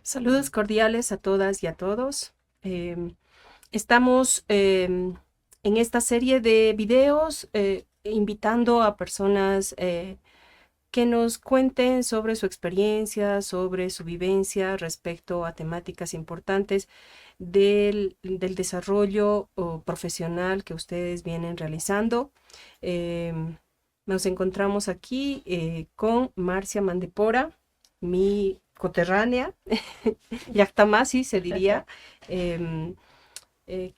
Saludos cordiales a todas y a todos. Estamos en esta serie de videos invitando a personas que nos cuenten sobre su experiencia, sobre su vivencia respecto a temáticas importantes del desarrollo profesional que ustedes vienen realizando. Nos encontramos aquí con Marcia Mandepora, mi coterránea, Yactamasi se diría. Em,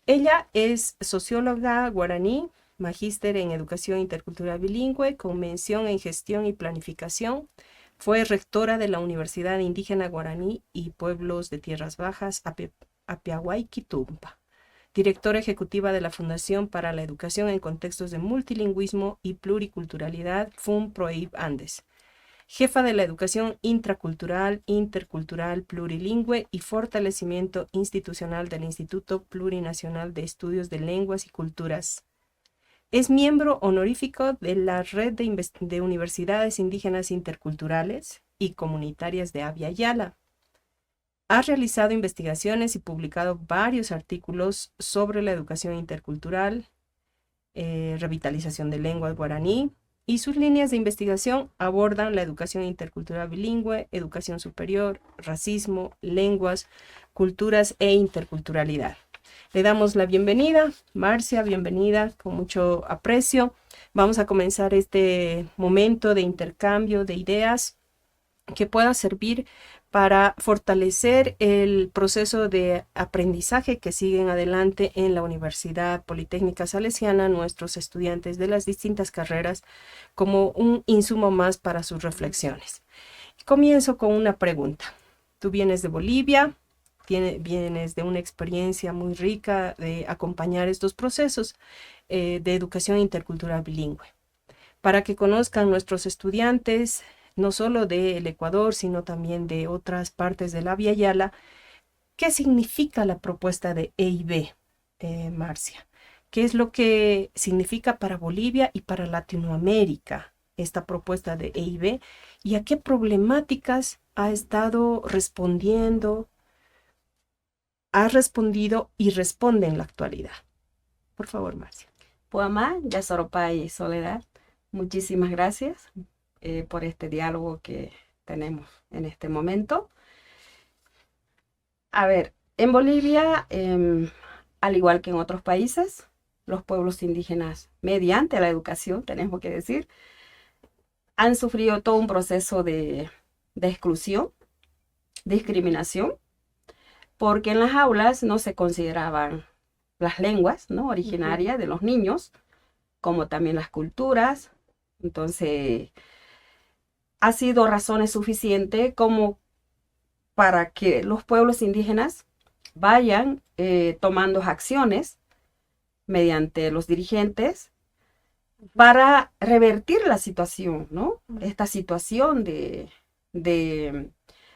Ella es socióloga guaraní, magíster en educación intercultural bilingüe, con mención en gestión y planificación. Fue rectora de la Universidad Indígena Guaraní y Pueblos de Tierras Bajas, Apiahuayquitumpa. Directora ejecutiva de la Fundación para la Educación en Contextos de Multilingüismo y Pluriculturalidad, FUNPROIB Andes. Jefa de la Educación Intracultural, Intercultural, Plurilingüe y Fortalecimiento Institucional del Instituto Plurinacional de Estudios de Lenguas y Culturas. Es miembro honorífico de la Red de Universidades Indígenas Interculturales y Comunitarias de Abya Yala. Ha realizado investigaciones y publicado varios artículos sobre la educación intercultural, revitalización de lenguas guaraní, y sus líneas de investigación abordan la educación intercultural bilingüe, educación superior, racismo, lenguas, culturas e interculturalidad. Le damos la bienvenida. Marcia, bienvenida, con mucho aprecio. Vamos a comenzar este momento de intercambio de ideas que pueda servir para fortalecer el proceso de aprendizaje que siguen adelante en la Universidad Politécnica Salesiana nuestros estudiantes de las distintas carreras como un insumo más para sus reflexiones. Comienzo con una pregunta. Tú vienes de Bolivia, vienes de una experiencia muy rica de acompañar estos procesos de educación intercultural bilingüe. Para que conozcan nuestros estudiantes, no solo del Ecuador, sino también de otras partes de la Vía Yala, ¿qué significa la propuesta de EIB, Marcia? ¿Qué es lo que significa para Bolivia y para Latinoamérica esta propuesta de EIB? ¿Y a qué problemáticas ha estado respondiendo, ha respondido y responde en la actualidad? Por favor, Marcia. Puamá, Yasoropay y Soledad, muchísimas gracias por este diálogo que tenemos en este momento. A ver, en Bolivia, al igual que en otros países, los pueblos indígenas, mediante la educación, tenemos que decir, han sufrido todo un proceso de exclusión, discriminación, porque en las aulas no se consideraban las lenguas, ¿no?, originarias de los niños, como también las culturas. Entonces, ha sido razones suficientes como para que los pueblos indígenas vayan tomando acciones mediante los dirigentes para revertir la situación, ¿no? Esta situación de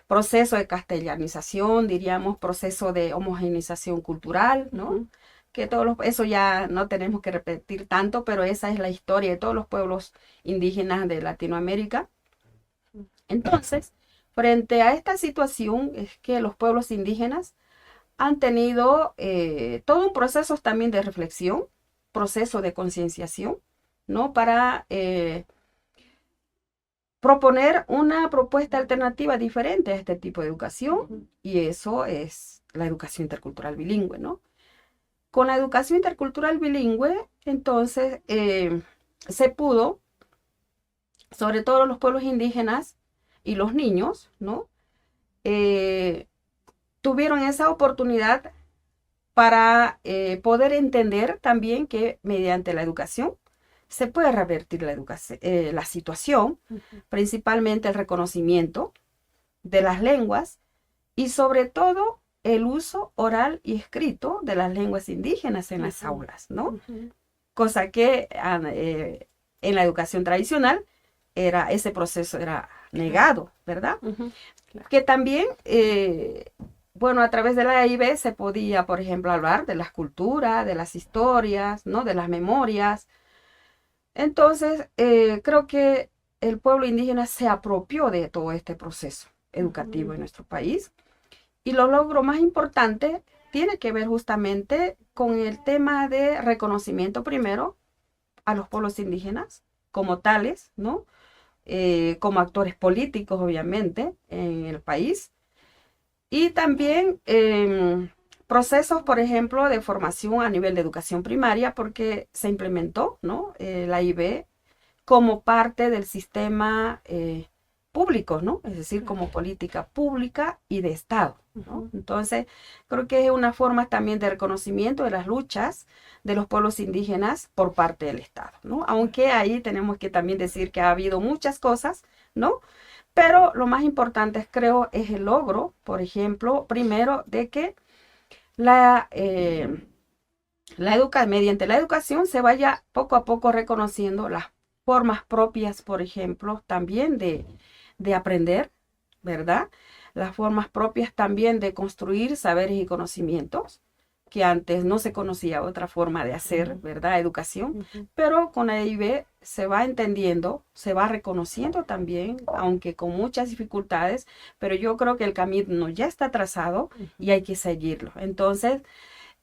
proceso de castellanización, diríamos, proceso de homogeneización cultural, ¿no? Que eso ya no tenemos que repetir tanto, pero esa es la historia de todos los pueblos indígenas de Latinoamérica. Entonces, frente a esta situación es que los pueblos indígenas han tenido todo un proceso también de reflexión, proceso de concienciación, ¿no? Para proponer una propuesta alternativa diferente a este tipo de educación, y eso es la educación intercultural bilingüe, ¿no? Con la educación intercultural bilingüe, entonces, se pudo, sobre todo los pueblos indígenas y los niños, ¿no? Tuvieron esa oportunidad para poder entender también que mediante la educación se puede revertir la situación, principalmente el reconocimiento de las lenguas y sobre todo el uso oral y escrito de las lenguas indígenas en las aulas, ¿no? Cosa que en la educación tradicional ese proceso era negado, ¿verdad? Claro. Que también, bueno, a través de la EIB se podía, por ejemplo, hablar de las culturas, de las historias, ¿no? De las memorias. Entonces, creo que el pueblo indígena se apropió de todo este proceso educativo en nuestro país Y los logros más importantes tiene que ver justamente con el tema de reconocimiento primero a los pueblos indígenas como tales, ¿no? Como actores políticos, obviamente, en el país. Y también procesos, por ejemplo, de formación a nivel de educación primaria, porque se implementó, ¿no? La IB como parte del sistema público, ¿no? Es decir, como política pública y de Estado, ¿no? Entonces, creo que es una forma también de reconocimiento de las luchas de los pueblos indígenas por parte del Estado, ¿no? Aunque ahí tenemos que también decir que ha habido muchas cosas, ¿no? Pero lo más importante, creo, es el logro, por ejemplo, primero, de que la, mediante la educación se vaya poco a poco reconociendo las formas propias, por ejemplo, también de aprender, ¿verdad? Las formas propias también de construir saberes y conocimientos, que antes no se conocía otra forma de hacer, ¿verdad? Educación, pero con la EIB se va entendiendo, se va reconociendo también, aunque con muchas dificultades, pero yo creo que el camino ya está trazado y hay que seguirlo. Entonces,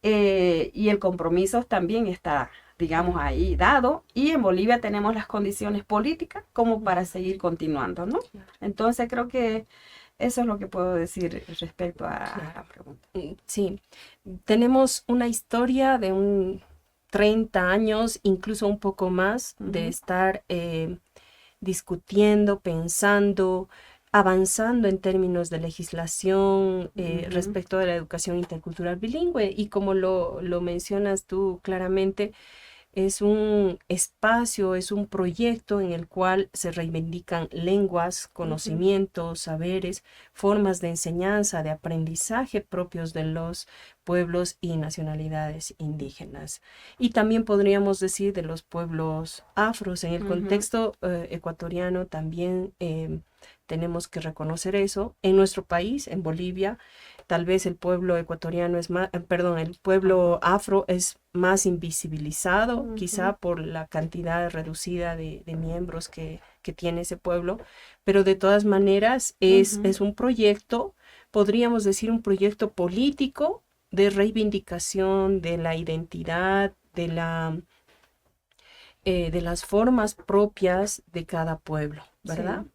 y el compromiso también está, digamos, ahí dado, y en Bolivia tenemos las condiciones políticas como para seguir continuando, ¿no? Entonces creo que eso es lo que puedo decir respecto a la pregunta. Sí, tenemos una historia de un 30 años, incluso un poco más, de estar discutiendo, pensando, avanzando en términos de legislación respecto de la educación intercultural bilingüe. Y como lo mencionas tú claramente, es un espacio, es un proyecto en el cual se reivindican lenguas, conocimientos, saberes, formas de enseñanza, de aprendizaje propios de los pueblos y nacionalidades indígenas. Y también podríamos decir de los pueblos afros. En el contexto ecuatoriano también tenemos que reconocer eso. En nuestro país, en Bolivia, tal vez el pueblo ecuatoriano es más, perdón, el pueblo afro es más invisibilizado, quizá por la cantidad reducida de miembros que tiene ese pueblo, pero de todas maneras es un proyecto, podríamos decir un proyecto político de reivindicación de la identidad, de las formas propias de cada pueblo, ¿verdad? Sí.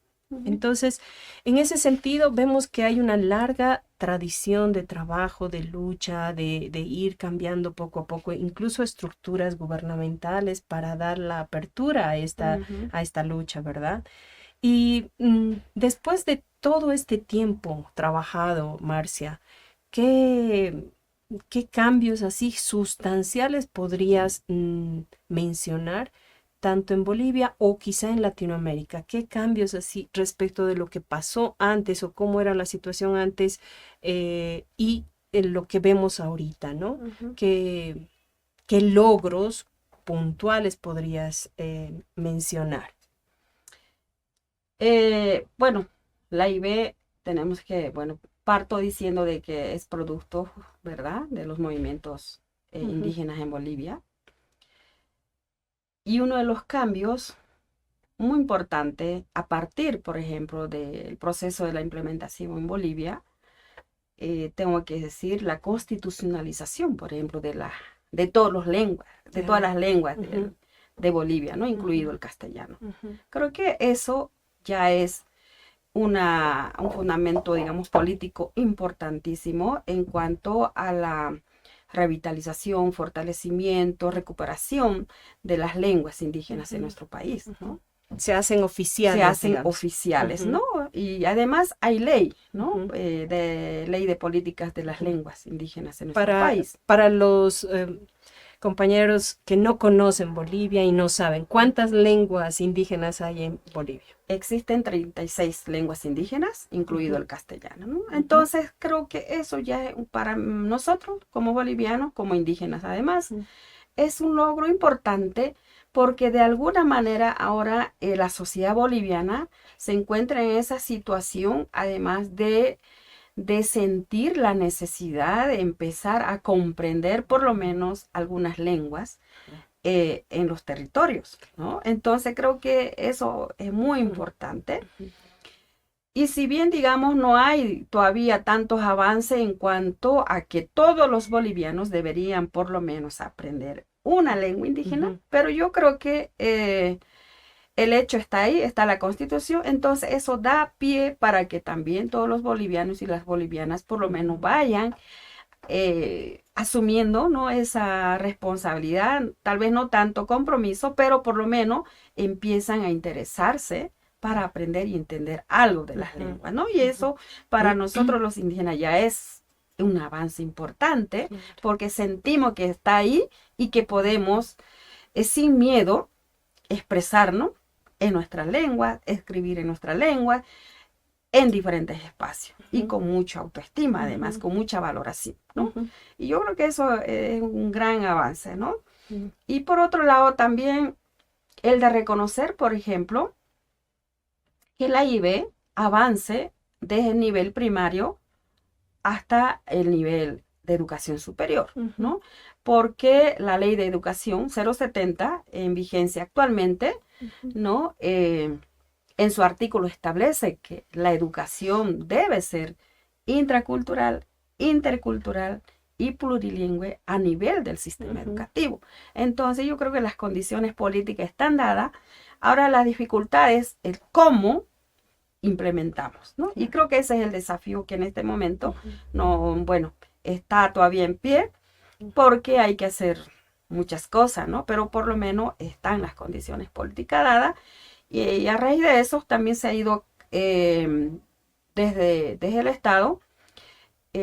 Entonces, en ese sentido, vemos que hay una larga tradición de trabajo, de lucha, de ir cambiando poco a poco, incluso estructuras gubernamentales para dar la apertura a esta lucha, ¿verdad? Y después de todo este tiempo trabajado, Marcia, ¿qué, qué cambios así sustanciales podrías mencionar? Tanto en Bolivia o quizá en Latinoamérica. ¿Qué cambios así respecto de lo que pasó antes o cómo era la situación antes y en lo que vemos ahorita, ¿no? ¿Qué logros puntuales podrías mencionar? Bueno, la IB tenemos que, bueno, parto diciendo de que es producto, ¿verdad?, de los movimientos indígenas en Bolivia. Y uno de los cambios muy importante a partir, por ejemplo, del proceso de la implementación en Bolivia, tengo que decir la constitucionalización, por ejemplo, de todas las lenguas, de todas las lenguas de Bolivia, ¿no? Incluido el castellano. Creo que eso ya es un fundamento, digamos, político importantísimo en cuanto a la revitalización, fortalecimiento, recuperación de las lenguas indígenas en nuestro país, ¿no? Se hacen oficiales. Se hacen oficiales, ¿no? Y además hay ley, ¿no? De ley de políticas de las lenguas indígenas en nuestro país. Para los compañeros que no conocen Bolivia y no saben, ¿cuántas lenguas indígenas hay en Bolivia? Existen 36 lenguas indígenas, incluido el castellano, ¿no? Entonces, creo que eso ya para nosotros, como bolivianos, como indígenas además, es un logro importante porque de alguna manera ahora la sociedad boliviana se encuentra en esa situación, además de sentir la necesidad de empezar a comprender por lo menos algunas lenguas en los territorios, ¿no? Entonces creo que eso es muy importante. Y si bien, digamos, no hay todavía tantos avances en cuanto a que todos los bolivianos deberían por lo menos aprender una lengua indígena, Ujú, pero yo creo que el hecho está ahí, está la Constitución, entonces eso da pie para que también todos los bolivianos y las bolivianas por lo menos ujú, vayan asumiendo, ¿no? Esa responsabilidad, tal vez no tanto compromiso, pero por lo menos empiezan a interesarse para aprender y entender algo de las ujú, lenguas, ¿no? Y ujú. eso para nosotros los indígenas ya es un avance importante Claro. porque sentimos que está ahí y que podemos sin miedo expresarnos en nuestra lengua, escribir en nuestra lengua, en diferentes espacios y Ujú, con mucha autoestima, además, ujú, con mucha valoración, ¿no? ujú, Y yo creo que eso es un gran avance, ¿no? ujú, Y por otro lado, también el de reconocer, por ejemplo, que la IB avance desde el nivel primario hasta el nivel de educación superior, ujú, ¿no? Porque la ley de educación 070 en vigencia actualmente, ujú, ¿no? En su artículo establece que la educación debe ser intracultural, intercultural y plurilingüe a nivel del sistema ujú. educativo. Entonces yo creo que las condiciones políticas están dadas. Ahora la dificultad es el cómo implementamos, ¿no? Y Claro. creo que ese es el desafío que en este momento Ujú, no, bueno, está todavía en pie porque hay que hacer muchas cosas, ¿no? Pero por lo menos están las condiciones políticas dadas y a raíz de eso también se ha ido desde el Estado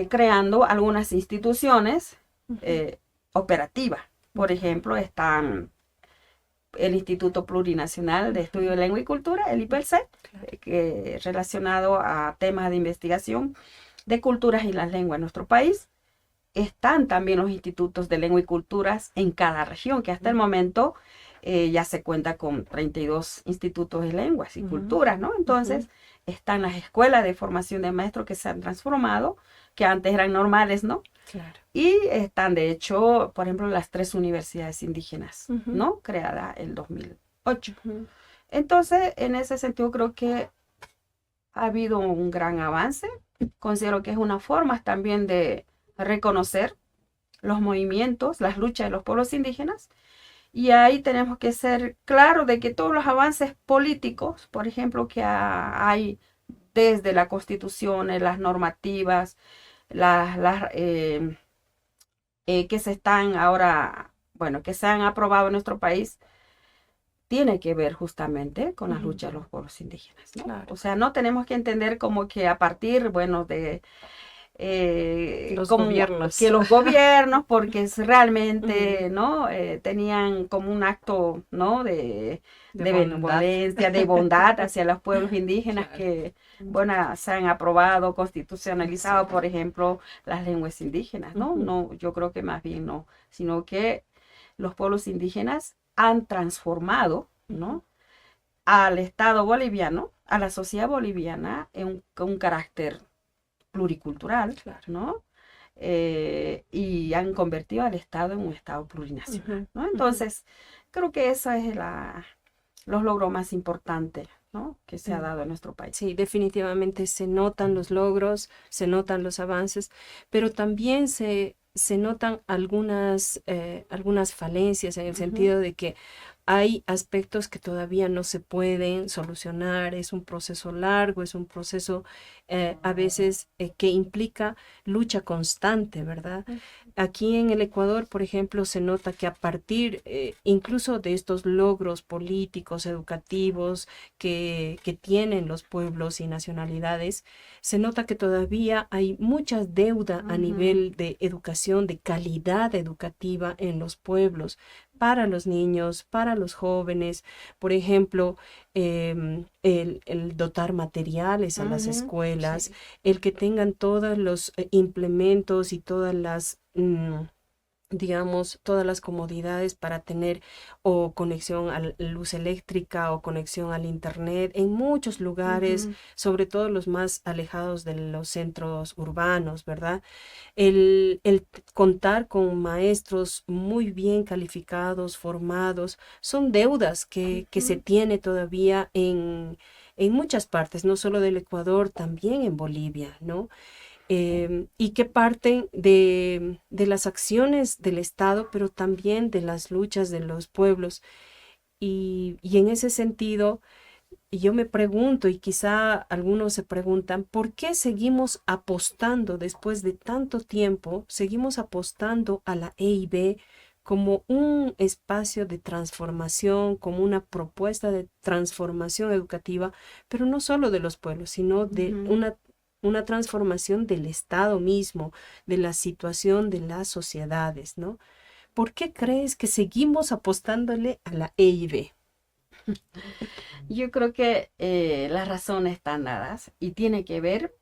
creando algunas instituciones ujú, eh, operativas. Por ya, ejemplo, están el Instituto Plurinacional de Estudio ujú, de Lengua y Cultura, el ujú. IPELCE, Claro. relacionado a temas de investigación de culturas y las lenguas en nuestro país. Están también los institutos de lengua y culturas en cada región, que hasta el momento ya se cuenta con 32 institutos de lenguas y Ujú, culturas, ¿no? ujú, Entonces, están las escuelas de formación de maestros que se han transformado, que antes eran normales, ¿no? claro. Y están, de hecho, por ejemplo, las tres universidades indígenas, Ujú, ¿no? Creadas en 2008. ujú, Entonces, en ese sentido, creo que ha habido un gran avance. Considero que es una forma también de reconocer los movimientos, las luchas de los pueblos indígenas. Y ahí tenemos que ser claros de que todos los avances políticos, por ejemplo, que hay desde la constitución, las normativas, que se están ahora, bueno, que se han aprobado en nuestro país, tiene que ver justamente con la ujú. lucha de los pueblos indígenas, ¿no? Claro. O sea, no tenemos que entender como que a partir, bueno, de Los como que gobiernos. los gobiernos, porque es Ujú, realmente, ¿no? Tenían como un acto, ¿no? de De bondad. benevolencia, de bondad hacia los pueblos indígenas Claro. que, Ujú, bueno, se han aprobado, constitucionalizado, exacto. por ejemplo, las lenguas indígenas, ¿no? Ujú, No, yo creo que más bien no, sino que los pueblos indígenas han transformado, ujú, ¿no? Al Estado boliviano, a la sociedad boliviana, en un carácter pluricultural, claro. ¿no? Y han convertido al Estado en un Estado Ujú, plurinacional, ¿no? ujú. Entonces, creo que eso es los logros más importantes, ¿no? Que se ha Mm. dado en nuestro país. Sí, definitivamente se notan los logros, se notan los avances, pero también se notan algunas falencias en el Ujú, sentido de que hay aspectos que todavía no se pueden solucionar, es un proceso largo, es un proceso a veces que implica lucha constante, ¿verdad? Aquí en el Ecuador, por ejemplo, se nota que a partir incluso de estos logros políticos, educativos que tienen los pueblos y nacionalidades, se nota que todavía hay mucha deuda a ujú, nivel de educación, de calidad educativa en los pueblos, para los niños, para los jóvenes. Por ejemplo, el dotar materiales a las ujú, escuelas, sí. el que tengan todos los implementos y todas las digamos, todas las comodidades para tener o conexión a luz eléctrica o conexión al internet en muchos lugares, Ujú, sobre todo los más alejados de los centros urbanos, ¿verdad? El contar con maestros muy bien calificados, formados, son deudas que se ujú, tiene todavía en muchas partes, no solo del Ecuador, también en Bolivia, ¿no? Y que parten de las acciones del Estado, pero también de las luchas de los pueblos. Y en ese sentido, yo me pregunto, y quizá algunos se preguntan, ¿por qué seguimos apostando después de tanto tiempo, seguimos apostando a la EIB como un espacio de transformación, como una propuesta de transformación educativa, pero no solo de los pueblos, sino de Ujú. una transformación del Estado mismo, de la situación de las sociedades, ¿no? ¿Por qué crees que seguimos apostándole a la EIB? Yo creo que las razones están dadas y tiene que ver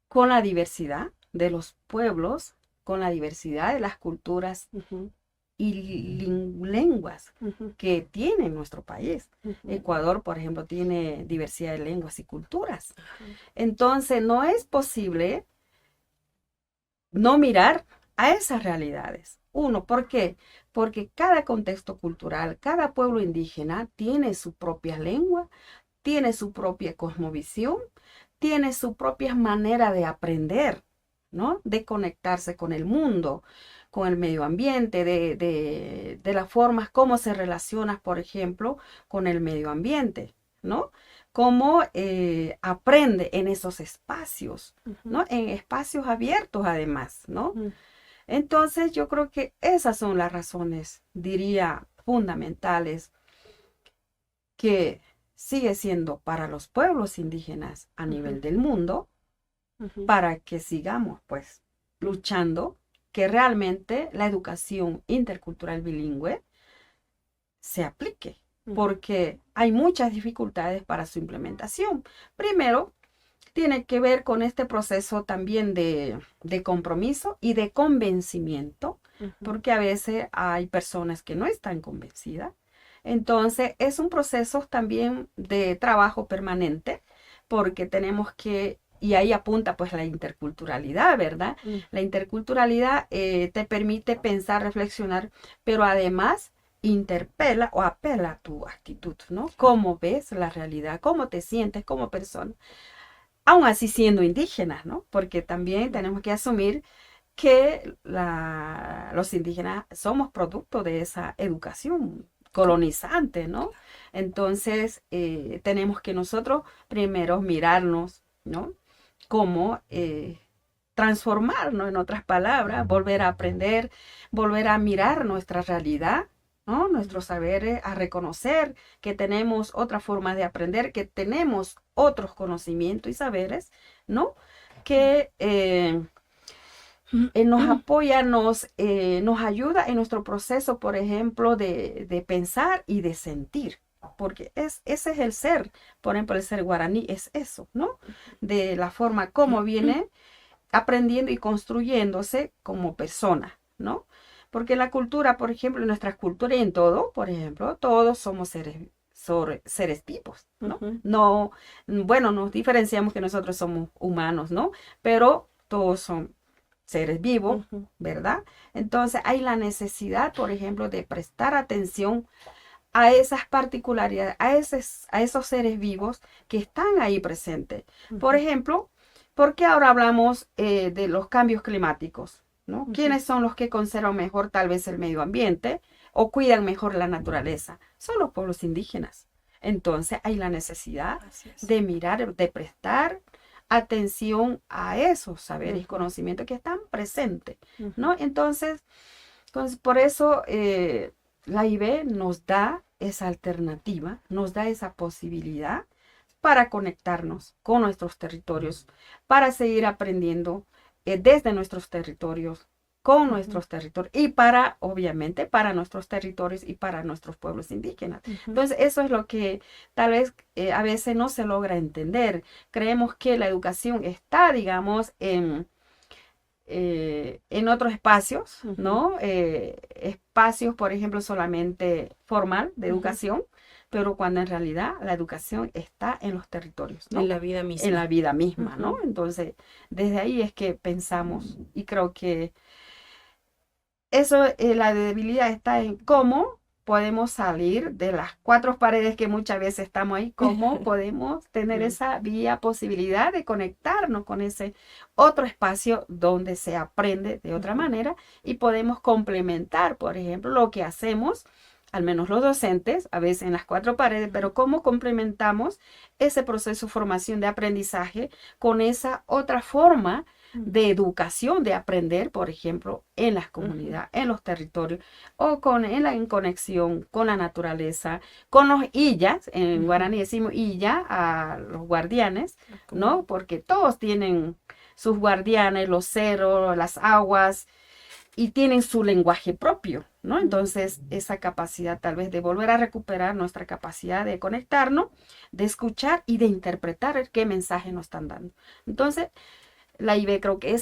con la diversidad de los pueblos, con la diversidad de las culturas Ujú, y lenguas ujú, que tiene nuestro país. ujú. Ecuador, por ejemplo, tiene diversidad de lenguas y culturas. Ajá. Entonces, no es posible no mirar a esas realidades. Uno, ¿por qué? Porque cada contexto cultural, cada pueblo indígena tiene su propia lengua, tiene su propia cosmovisión, tiene su propia manera de aprender, ¿no? De conectarse con el mundo, con el medio ambiente, de las formas como se relaciona, por ejemplo, con el medio ambiente, ¿no? Cómo aprende en esos espacios, Ujú, ¿no? En espacios abiertos además, ¿no? ujú, Entonces yo creo que esas son las razones, diría, fundamentales que sigue siendo para los pueblos indígenas a ujú, nivel del mundo, ujú, para que sigamos pues luchando que realmente la educación intercultural bilingüe se aplique, ujú, porque hay muchas dificultades para su implementación. Primero, tiene que ver con este proceso también de compromiso y de convencimiento, ujú, porque a veces hay personas que no están convencidas. Entonces, es un proceso también de trabajo permanente, porque tenemos que, y ahí apunta pues la interculturalidad, ¿verdad? ujú, La interculturalidad te permite pensar, reflexionar, pero además interpela o apela a tu actitud, ¿no? claro. ¿Cómo ves la realidad? ¿Cómo te sientes como persona? Aún así siendo indígenas, ¿no? Porque también Ujú, tenemos que asumir que los indígenas somos producto de esa educación claro, colonizante, ¿no? claro. Entonces, tenemos que nosotros primero mirarnos, ¿no? Cómo transformarnos, en otras palabras, volver a aprender, volver a mirar nuestra realidad, ¿no? Ujú, Nuestros saberes, a reconocer que tenemos otra forma de aprender, que tenemos otros conocimientos y saberes, ¿no? Que nos apoya, nos ayuda en nuestro proceso, por ejemplo, de pensar y de sentir. Porque ese es el ser, por ejemplo, el ser guaraní es eso, ¿no? De la forma como viene aprendiendo y construyéndose como persona, ¿no? Porque la cultura, por ejemplo, en nuestras culturas y en todo, por ejemplo, todos somos seres vivos, ¿no? ujú, No, bueno, nos diferenciamos que nosotros somos humanos, ¿no? Pero todos son seres vivos, ujú, ¿verdad? Entonces hay la necesidad, por ejemplo, de prestar atención a esas particularidades, a esos seres vivos que están ahí presentes. Por ujú, ejemplo, ¿por qué ahora hablamos de los cambios climáticos? ¿No? ujú. ¿Quiénes son los que conservan mejor tal vez el medio ambiente o cuidan mejor la naturaleza? Son los pueblos indígenas. Entonces hay la necesidad Así es. de mirar, de prestar atención a esos saberes y Ujú, conocimientos que están presentes, ujú, ¿no? Entonces, por eso la IB nos da esa alternativa, nos da esa posibilidad para conectarnos con nuestros territorios, para seguir aprendiendo desde nuestros territorios, con ujú, nuestros territorios y para, obviamente, para nuestros territorios y para nuestros pueblos indígenas. ujú, Entonces, eso es lo que tal vez a veces no se logra entender. Creemos que la educación está, digamos, en otros espacios, ujú, ¿no? Espacios, por ejemplo, solamente formal de ujú. educación, pero cuando en realidad la educación está en los territorios, En ¿no? la vida En la misma. vida misma, ¿no? Ujú, Entonces, desde ahí es que pensamos y creo que eso, la debilidad está en cómo podemos salir de las cuatro paredes que muchas veces estamos ahí, cómo podemos tener esa vía posibilidad de conectarnos con ese otro espacio donde se aprende de otra manera y podemos complementar, por ejemplo, lo que hacemos, al menos los docentes, a veces en las cuatro paredes, pero cómo complementamos ese proceso de formación de aprendizaje con esa otra forma de educación, de aprender, por ejemplo, en las comunidades, en los territorios, o en conexión con la naturaleza, con los illas, en guaraní decimos illa a los guardianes, ¿no? Porque todos tienen sus guardianes, los cerros, las aguas, y tienen su lenguaje propio, ¿no? Entonces, esa capacidad tal vez de volver a recuperar nuestra capacidad de conectarnos, de escuchar y de interpretar qué mensaje nos están dando. Entonces, la IB creo que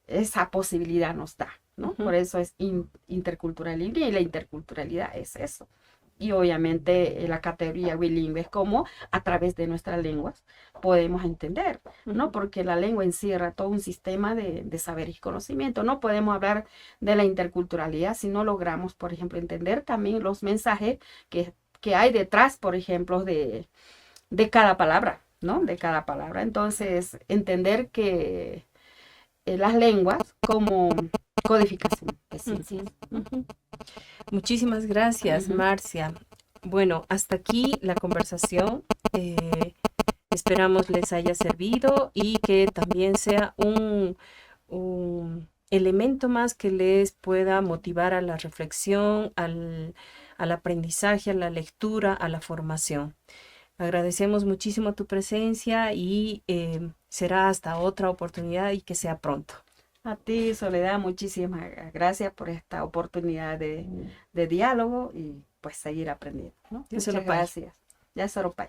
esa posibilidad nos da, ¿no? Por eso es interculturalidad y la interculturalidad es eso. Y obviamente la categoría bilingüe es como a través de nuestras lenguas podemos entender, ¿no? Porque la lengua encierra todo un sistema de saber y conocimiento. No podemos hablar de la interculturalidad si no logramos, por ejemplo, entender también los mensajes que hay detrás, por ejemplo, de cada palabra, ¿no? De cada palabra. Entonces, entender que las lenguas como codificación de ciencias. Muchísimas gracias, Marcia. Bueno, hasta aquí la conversación. Esperamos les haya servido y que también sea un elemento más que les pueda motivar a la reflexión, al aprendizaje, a la lectura, a la formación. Agradecemos muchísimo tu presencia y será hasta otra oportunidad y que sea pronto. A ti, Soledad, muchísimas gracias por esta oportunidad de diálogo y pues seguir aprendiendo, ¿no? Muchas gracias. Ya, Soropay.